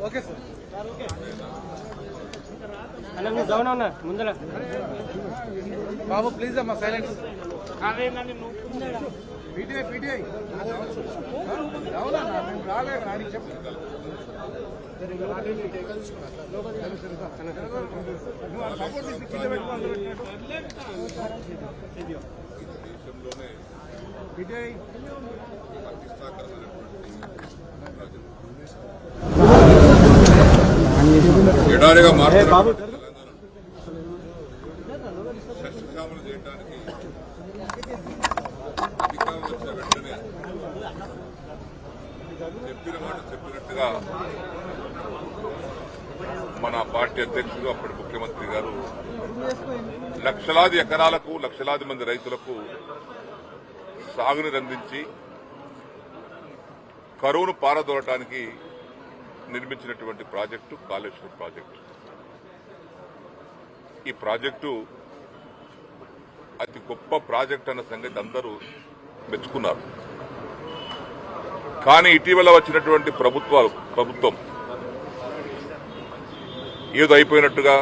Okay sir అన్న నువ్వు down అన్నా ముందర బాబు ప్లీజ్ అమ్మా సైలెన్స్ పీటీఐ అవునా మేము రాలేదు ఆయనకి చెప్పు సపోర్ట్ కింద పీటీఐ ఎడారిగా మారుతున్నారు సస్యశ్యామలు చేయడానికి అధికారులు వచ్చిన వెంటనే చెప్పిన మాట చెప్పినట్టుగా మన పార్టీ అధ్యక్షుడు అప్పటి ముఖ్యమంత్రి గారు లక్షలాది ఎకరాలకు లక్షలాది మంది రైతులకు సాగుని అందించి కరువును పారదోలటానికి నిర్మించినటువంటి ప్రాజెక్టు కాళేశ్వరం ప్రాజెక్టు. ఈ ప్రాజెక్టు అతి గొప్ప ప్రాజెక్ట్ అన్న సంగతి అందరూ మెచ్చుకున్నారు. కానీ ఇటీవల వచ్చినటువంటి ప్రభుత్వం ఏదో అయిపోయినట్టుగా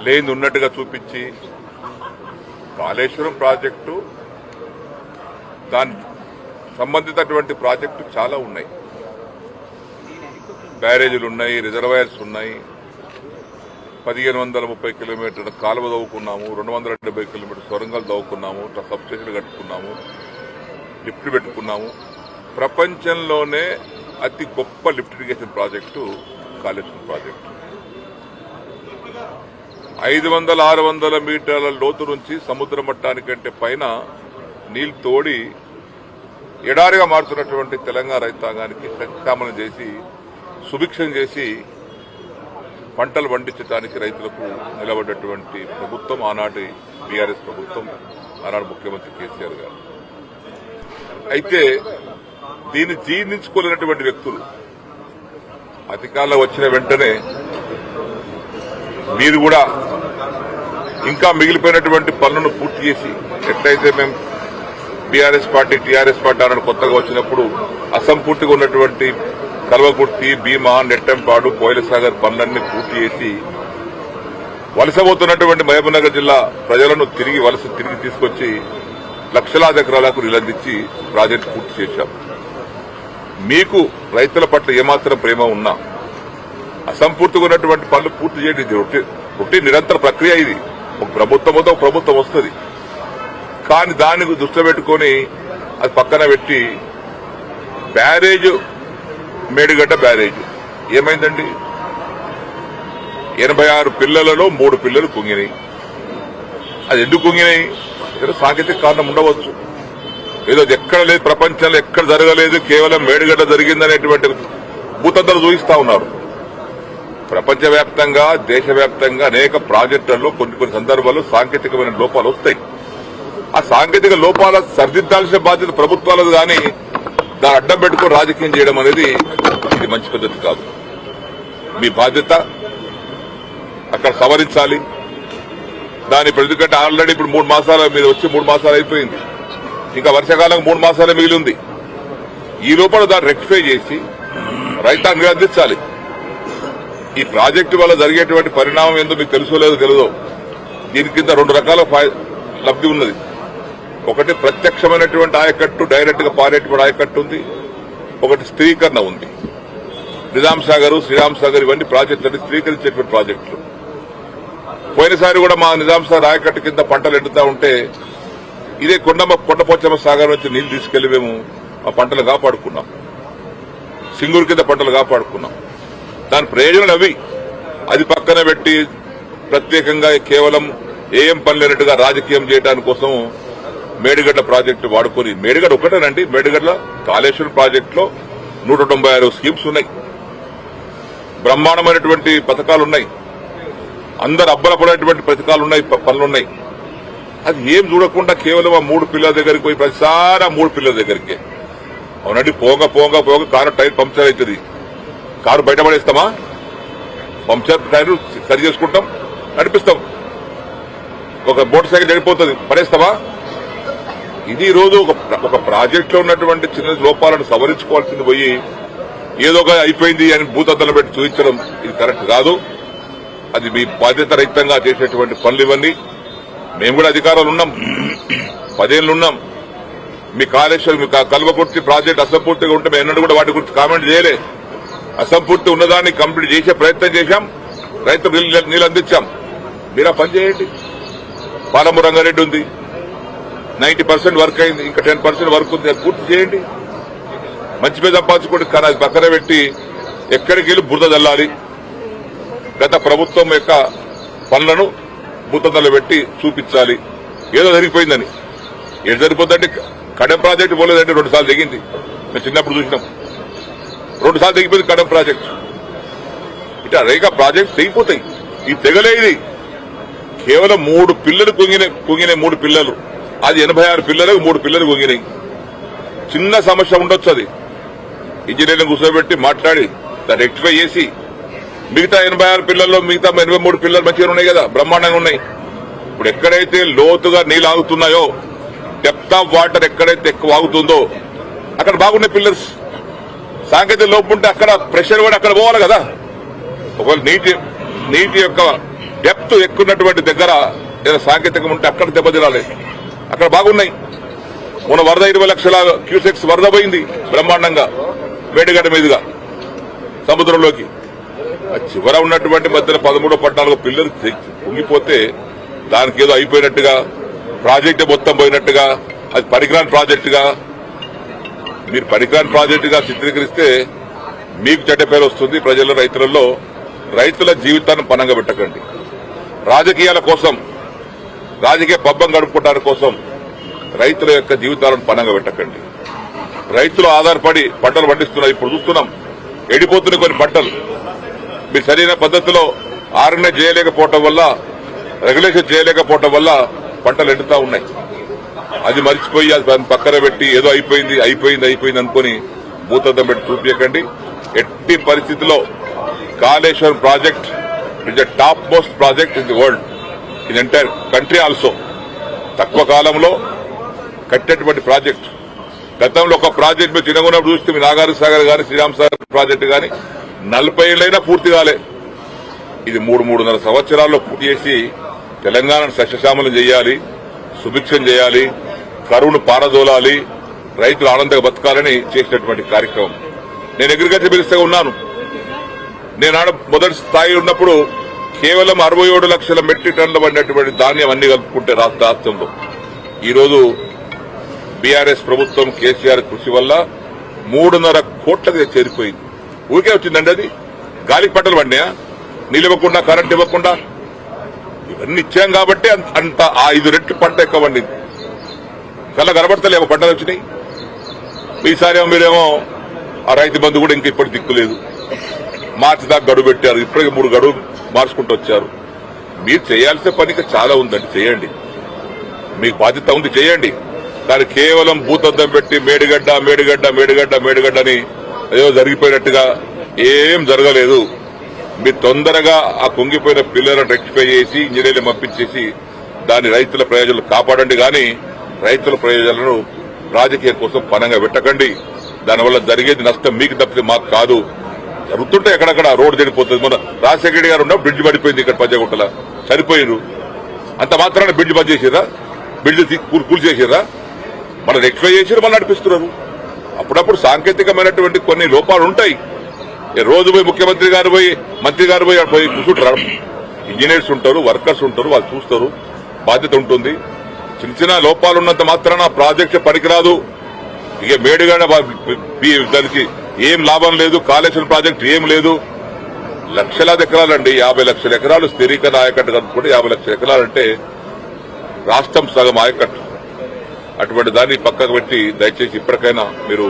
లేని ఉన్నట్టుగా చూపించి కాళేశ్వరం ప్రాజెక్టు దాని సంబంధితటువంటి ప్రాజెక్టు చాలా ఉన్నాయి. బ్యారేజీలు ఉన్నాయి, రిజర్వాయర్స్ ఉన్నాయి, 1530 కిలోమీటర్ల కాలువ తవ్వుకున్నాము, 270 కిలోమీటర్ సొరంగాలు తవ్వుకున్నాము, సబ్స్టేషన్లు కట్టుకున్నాము, లిఫ్ట్ పెట్టుకున్నాము. ప్రపంచంలోనే అతి గొప్ప lift irrigation project Kaleshwaram project. 500-600 మీటర్ల లోతు నుంచి సముద్ర మట్టానికంటే పైన నీళ్లు తోడి ఎడారిగా మారుతున్నటువంటి తెలంగాణ రైతాంగానికి సస్యశ్యామలం చేసి సుభిక్షం చేసి పంటలు పండించడానికి రైతులకు నిలబడ్డటువంటి ప్రభుత్వం ఆనాటి బీఆర్ఎస్ ప్రభుత్వం, ఆనాడు ముఖ్యమంత్రి కేసీఆర్ గారు. అయితే దీన్ని జీర్ణించుకోలేనటువంటి వ్యక్తులు అధికారంలో వచ్చిన వెంటనే మీరు కూడా ఇంకా మిగిలిపోయినటువంటి పనులను పూర్తి చేసి, ఎట్లయితే మేము బీఆర్ఎస్ పార్టీ టీఆర్ఎస్ పార్టీ ఆనాడు కొత్తగా వచ్చినప్పుడు అసంపూర్తిగా ఉన్నటువంటి కల్వకుర్తి, భీమా, నెట్టంపాడు, కోయిలసాగర్ పనులన్నీ పూర్తి చేసి వలసపోతున్నటువంటి మహబూబ్నగర్ జిల్లా ప్రజలను తిరిగి తీసుకొచ్చి లక్షలాది ఎకరాలకు నీళ్లందించి ప్రాజెక్టు పూర్తి చేశాం. మీకు రైతుల పట్ల ఏమాత్రం ప్రేమ ఉన్నా అసంపూర్తిగా ఉన్నటువంటి పనులు పూర్తి చేయడం ఒకటి నిరంతర ప్రక్రియ. ఇది ఒక ప్రభుత్వం వస్తుంది. కానీ దానికి దృష్టిలో పెట్టుకుని అది పక్కన పెట్టి బ్యారేజ్ మేడిగడ్డ బ్యారేజ్ ఏమైందండి? 86 పిల్లలలో 3 పిల్లలు కుంగినాయి. అది ఎందుకు కుంగినాయి? ఏదో సాంకేతిక కారణం ఉండవచ్చు, ఏదో ఎక్కడ లేదు, ప్రపంచంలో ఎక్కడ జరగలేదు, కేవలం మేడిగడ్డ జరిగిందనేటువంటి భూతంతలు చూపిస్తా ఉన్నారు. ప్రపంచవ్యాప్తంగా దేశవ్యాప్తంగా అనేక ప్రాజెక్టుల్లో కొన్ని సందర్భాల్లో సాంకేతికమైన లోపాలు వస్తాయి. ఆ సాంకేతిక లోపాల సరిదిద్దాల్సిన బాధ్యత ప్రభుత్వాలది. కానీ దాన్ని అడ్డం పెట్టుకుని రాజకీయం చేయడం అనేది ఇది మంచి పద్ధతి కాదు. మీ బాధ్యత అక్కడ సవరించాలి. దాని ఎందుకంటే ఆల్రెడీ ఇప్పుడు 3 మాసాలు మీరు వచ్చి 3 మాసాలు అయిపోయింది, ఇంకా వర్షాకాలం 3 మాసాలే మిగిలి ఉంది. ఈ లోపల దాన్ని రెక్టిఫై చేసి రైతాంగం అందించాలి. ఈ ప్రాజెక్టు వల్ల జరిగేటువంటి పరిణామం ఏందో మీకు తెలుసో లేదో తెలియదో. దీని కింద 2 రకాల లబ్ది ఉన్నది. ఒకటి ప్రత్యక్షమైనటువంటి ఆయకట్టు, డైరెక్ట్ గా పారేటువంటి ఆయకట్టు ఉంది. ఒకటి స్థిరీకరణ ఉంది. నిజాం సాగర్, శ్రీరామ్ సాగర్ ఇవన్నీ ప్రాజెక్టులు స్థిరీకరించేటువంటి ప్రాజెక్టులు. పోయినసారి కూడా మా నిజాం సాగర్ ఆయకట్టు కింద పంటలు ఎండుతా ఉంటే ఇదే కొండపోచమ్మ సాగర్ నుంచి నీళ్లు తీసుకెళ్లి మేము ఆ పంటలు కాపాడుకున్నాం. సింగూరు కింద పంటలు కాపాడుకున్నాం. దాని ప్రయోజనాలు అవి. అది పక్కన పెట్టి ప్రత్యేకంగా కేవలం ఏం పని లేనట్టుగా రాజకీయం చేయడానికి కోసం మేడిగడ్డ ప్రాజెక్టు వాడుకొని, మేడిగడ్డ ఒకటేనండి, మేడిగడ్డ కాళేశ్వరం ప్రాజెక్టులో 196 స్కీమ్స్ ఉన్నాయి, బ్రహ్మాండమైనటువంటి పథకాలున్నాయి, అందరు అబ్బలపడేటువంటి పథకాలున్నాయి, పనులున్నాయి. అది ఏం చూడకుండా కేవలం ఆ 3 పిల్లల దగ్గరికి పోయి ప్రతిసారి ఆ 3 పిల్లల దగ్గరికి అవునండి పోగా కారు టైర్ పంక్చర్ అవుతుంది. కారు బయటపడేస్తామా? పంక్చర్ టైర్ సరి చేసుకుంటాం, నడిపిస్తాం. ఒక మోటార్ సైకిల్ చనిపోతుంది, పడేస్తావా? ఇది ఈ రోజు ఒక ప్రాజెక్ట్ లో ఉన్నటువంటి చిన్న లోపాలను సవరించుకోవాల్సింది పోయి ఏదో ఒక అయిపోయింది అని భూతద్దలు పెట్టి చూపించడం ఇది కరెక్ట్ కాదు. అది మీ బాధ్యత రహితంగా చేసేటువంటి పనులు ఇవన్నీ. మేము కూడా అధికారాలు ఉన్నాం, 10 ఏళ్లు ఉన్నాం. మీ కాళేశ్వరం మీ కల్వకుర్తి ప్రాజెక్ట్ అసంపూర్తిగా ఉంటే మేము ఎన్నడూ కూడా వాటి గురించి కామెంట్ చేయలే. అసంపూర్తి ఉన్నదాన్ని కంప్లీట్ చేసే ప్రయత్నం చేశాం, రైతులకు నీళ్ళు అందించాం. మీరు ఆ పని చేయండి. పాలమూరు రంగారెడ్డి ఉంది, 90% వర్క్ అయింది, ఇంకా 10% వర్క్ ఉంది, అది పూర్తి చేయండి. మంచి మీద సంపాదించుకోండి. కానీ అది పక్కన పెట్టి ఎక్కడికి వెళ్ళి బురద చల్లాలి. గత ప్రభుత్వం యొక్క పనులను బురదలో పెట్టి చూపించాలి ఏదో జరిగిపోయిందని. ఏది సరిపోతుందంటే కడెం ప్రాజెక్టు పోలేదంటే 2 సార్లు దిగింది. మేము చిన్నప్పుడు చూసినాం, 2 సార్లు దిగిపోయింది కడెం ప్రాజెక్టు. ఇట్లా రేఖ ప్రాజెక్టు తెగిపోతాయి. ఈ తెగలే ఇది కేవలం 3 పిల్లలు కుంగినాయి 3 పిల్లలు. అది 86 పిల్లలకు 3 పిల్లలు కుంగినాయి. చిన్న సమస్య ఉండొచ్చు, అది ఇంజనీర్లను కూర్చోబెట్టి మాట్లాడి దాన్ని రెక్టిఫై చేసి మిగతా 86 పిల్లల్లో మిగతా 83 పిల్లలు మంచిగా ఉన్నాయి కదా, బ్రహ్మాండంగా ఉన్నాయి. ఇప్పుడు ఎక్కడైతే లోతుగా నీళ్ళు ఆగుతున్నాయో, డెప్త్ ఆఫ్ వాటర్ ఎక్కడైతే ఎక్కువ ఆగుతుందో అక్కడ బాగున్నాయి పిల్లర్స్. సాంకేతిక లోపు ఉంటే అక్కడ ప్రెషర్ కూడా అక్కడ పోవాలి కదా. ఒకవేళ నీటి యొక్క డెప్త్ ఎక్కున్నటువంటి దగ్గర ఏదైనా సాంకేతికం ఉంటే అక్కడ దెబ్బతినాలి. అక్కడ బాగున్నాయి. మొన్న వరద 20 లక్షల క్యూసెక్స్ వరద పోయింది బ్రహ్మాండంగా మేడిగడ్డ మీదుగా సముద్రంలోకి. చివర ఉన్నటువంటి మధ్యన 13, 14 పిల్లలు కుంగిపోతే దానికి ఏదో అయిపోయినట్టుగా, ప్రాజెక్టు మొత్తం పోయినట్టుగా, అది పనికిరాని ప్రాజెక్టుగా, మీరు పనికిరాని ప్రాజెక్టుగా చిత్రీకరిస్తే మీకు చెడ్డ పేరు వస్తుంది ప్రజల, రైతులలో. రైతుల జీవితాన్ని పనంగా పెట్టకండి. రాజకీయాల కోసం, రాజకీయ పబ్బం గడుపుకోవడానికి కోసం రైతుల యొక్క జీవితాలను పనంగా పెట్టకండి. రైతులు ఆధారపడి పంటలు పండిస్తున్నారు. ఇప్పుడు చూస్తున్నాం ఎండిపోతున్నాయి కొన్ని పంటలు. మీరు సరైన పద్ధతిలో ఆర్గనైజ్ చేయలేకపోవటం వల్ల, రెగ్యులేషన్ చేయలేకపోవటం వల్ల పంటలు ఎండుతా ఉన్నాయి. అది మర్చిపోయి అది పక్కన పెట్టి ఏదో అయిపోయింది అనుకుని భూతద్దం పెట్టి చూపించకండి. ఎట్టి పరిస్థితిలో Kaleshwaram project is the top most project in the world, in entire country also. తక్కువ కాలంలో కట్టేటువంటి ప్రాజెక్ట్. గతంలో ఒక ప్రాజెక్ట్ మీరు చిన్నగున్నప్పుడు చూస్తే మీ నాగార్జున సాగర్ గాని, శ్రీరామ్ సాగర్ ప్రాజెక్టు గాని 40 ఏళ్లైనా పూర్తి కాలే. ఇది 3-3.5 సంవత్సరాల్లో పూర్తి చేసి తెలంగాణను సస్యశ్యామలం చేయాలి, సుభిక్షం చేయాలి, కరువును పారదోలాలి, రైతులు ఆనందంగా బతకాలని చేసినటువంటి కార్యక్రమం. నేను అగ్రికల్చర్ మినిస్టర్గా ఉన్నాను. నేను మొదటి స్థాయి ఉన్నప్పుడు కేవలం 67 లక్షల మెట్రిక్ టన్నులు పడినటువంటి ధాన్యం అన్ని కలుపుకుంటే రాష్ట్రంలో ఈరోజు బీఆర్ఎస్ ప్రభుత్వం కేసీఆర్ కృషి వల్ల 3.5 కోట్లకి చేరిపోయింది. ఊరికే వచ్చిందండి. అది గాలికి పంటలు పడినాయా? నీళ్ళు ఇవ్వకుండా, కరెంట్ ఇవ్వకుండా ఇవన్నీ ఇచ్చాం కాబట్టి అంత 5 రెట్లు పంట ఎక్కువ పండింది. కల్లా కనబడతలేమో పంటలు వచ్చినాయి. ఈసారి మీరేమో ఆ రైతు బంధు కూడా ఇంకా ఇప్పుడు దిక్కులేదు. మార్చి దాకా గడువు పెట్టారు. ఇప్పటికే 3 గడువు మార్చుకుంటూ వచ్చారు. మీరు చేయాల్సిన పనికి చాలా ఉందండి, చేయండి. మీకు బాధ్యత ఉంది, చేయండి. కానీ కేవలం భూతద్దం పెట్టి మేడిగడ్డ అని ఏదో జరిగిపోయినట్టుగా ఏం జరగలేదు. మీరు తొందరగా ఆ కుంగిపోయిన పిల్లలను రెక్టిఫై చేసి ఇంజనీర్లు పంపించేసి దాని రైతుల ప్రయోజనాలు కాపాడండి. కానీ రైతుల ప్రయోజనాలను రాజకీయం కోసం పనంగా పెట్టకండి. దానివల్ల జరిగేది నష్టం మీకు తప్పితే మాకు కాదు. జరుగుతుంటే ఎక్కడక్కడ రోడ్డు చెడిపోతుంది. మన రాజశేఖర గారు ఉన్నప్పుడు బ్రిడ్జ్ పడిపోయింది ఇక్కడ పంజాగుట్టల, చనిపోయినారు. అంత మాత్రాన బ్రిడ్జ్ బంద్ చేసిరా? బ్రిడ్జ్ కూల్చేసిరా? మనం రెక్టిఫై చేసి మనం నడిపిస్తున్నారు. అప్పుడప్పుడు సాంకేతికమైనటువంటి కొన్ని లోపాలు ఉంటాయి. రోజు పోయి ముఖ్యమంత్రి గారు పోయి, మంత్రి గారు పోయి కూర్చుంటారు. ఇంజనీర్స్ ఉంటారు, వర్కర్స్ ఉంటారు, వాళ్ళు చూస్తారు. బాధ్యత ఉంటుంది. చిన్న లోపాలు ఉన్నంత మాత్రాన ప్రాజెక్టు పనికిరాదు. ఇక మేడిగడ్డ దానికి ఏం లాభం లేదు. కాళేశ్వరం ప్రాజెక్టు ఏం లేదు. లక్షలాది ఎకరాలండి, 50 లక్షల ఎకరాలు స్థిరీకరణ ఆయకట్టు కనుక్కుంటే 50 లక్షల ఎకరాలంటే రాష్ట్రం సగం ఆయకట్టు. అటువంటి దాన్ని పక్కకు పెట్టి దయచేసి ఇప్పటికైనా మీరు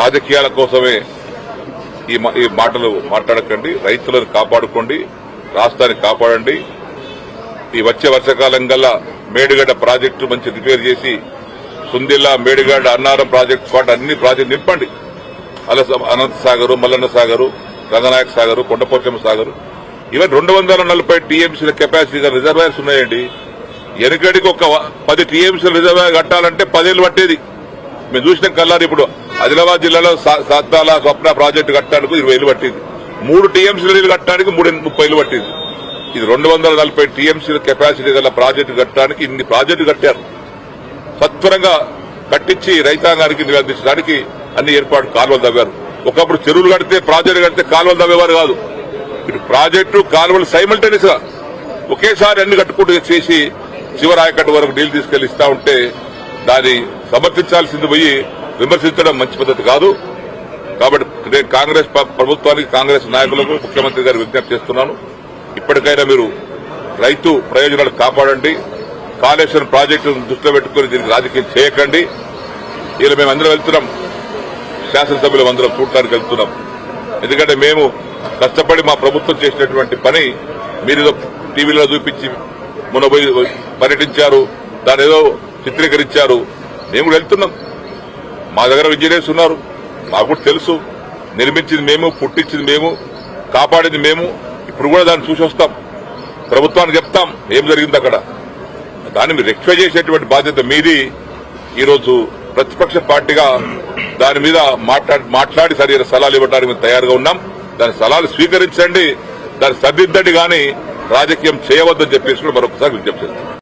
రాజకీయాల కోసమే ఈ మాటలు మాట్లాడకండి. రైతులను కాపాడుకోండి, రాష్ట్రాన్ని కాపాడండి. ఈ వచ్చే వర్షాకాలం గల్లా మేడిగడ్డ ప్రాజెక్టు మంచి రిపేర్ చేసి సుందిల్లా, మేడిగడ్డ, అన్నారం ప్రాజెక్టు పాటు అన్ని ప్రాజెక్టు నింపండి. అనంత సాగరు, మల్లన్న సాగరు, రంగనాయక సాగరు, కొండపోచమ్మ సాగరు, ఇవన్నీ 240 టీఎంసీల కెపాసిటీ రిజర్వాయర్స్ ఉన్నాయండి. వెనకడికి ఒక 10 టీఎంసీలు రిజర్వాయర్ కట్టాలంటే 10 ఏళ్ళు పట్టేది. మేము చూసినాం కల్లారు. ఇప్పుడు ఆదిలాబాద్ జిల్లాలో సాత్తాల స్వప్న ప్రాజెక్టు కట్టడానికి 20 ఏళ్ళు పట్టింది. 3 టీఎంసీల నీళ్లు కట్టడానికి 30 ఏళ్ళు పట్టింది. ఇది 240 టీఎంసీల కెపాసిటీ గల ప్రాజెక్టు కట్టడానికి ఇన్ని ప్రాజెక్టు కట్టారు. సత్వరంగా కట్టించి రైతాంగానికి నీళ్ళు అందించడానికి అన్ని ఏర్పాటు కాలువలు తవ్వారు. ఒకప్పుడు చెరువులు కడితే ప్రాజెక్టు కడితే కాలువలు తవ్వేవారు కాదు. ఇటు ప్రాజెక్టు కాలువలు సైమల్టేనియస్ గా ఒకేసారి అన్ని కట్టుకుంటూ చేసి చివరి ఆయకట్టు వరకు నీళ్లు తీసుకెళ్లి ఇస్తా ఉంటే దాన్ని సమర్థించాల్సింది పోయి విమర్శించడం మంచి పద్ధతి కాదు. కాబట్టి నేను కాంగ్రెస్ ప్రభుత్వానికి, కాంగ్రెస్ నాయకులకు, ముఖ్యమంత్రి గారు విజ్ఞప్తి చేస్తున్నాను. ఇప్పటికైనా మీరు రైతు ప్రయోజనాలు కాపాడండి. కాళేశ్వరం ప్రాజెక్టును దృష్టిలో పెట్టుకుని దీనికి రాజకీయం చేయకండి. ఇలా మేమందరం వెళ్తున్నాం, శాసనసభ్యులు అందరం చూడటానికి వెళ్తున్నాం. ఎందుకంటే మేము కష్టపడి మా ప్రభుత్వం చేసినటువంటి పని మీరు టీవీలో చూపించి మొన్న పోయి పర్యటించారు, దాని ఏదో చిత్రీకరించారు. మేము కూడా వెళ్తున్నాం. మా దగ్గర ఇంజనీర్స్ ఉన్నారు, మాకు కూడా తెలుసు. నిర్మించింది మేము, పుట్టించింది మేము, కాపాడింది మేము. ఇప్పుడు కూడా దాన్ని చూసి వస్తాం, ప్రభుత్వానికి చెప్తాం ఏం జరిగింది అక్కడ. దాన్ని మీరు రెక్టిఫై చేసేటువంటి బాధ్యత మీది. ఈరోజు ప్రతిపక్ష పార్టీగా దాని మీద మాట్లాడి సరైన సలహాలు ఇవ్వడానికి మేము తయారుగా ఉన్నాం. దాని సలహాలు స్వీకరించండి, దాన్ని సరిదిద్దండి, కానీ రాజకీయం చేయవద్దని చెప్పేసి మరొకసారి విజ్ఞప్తి చేస్తాం.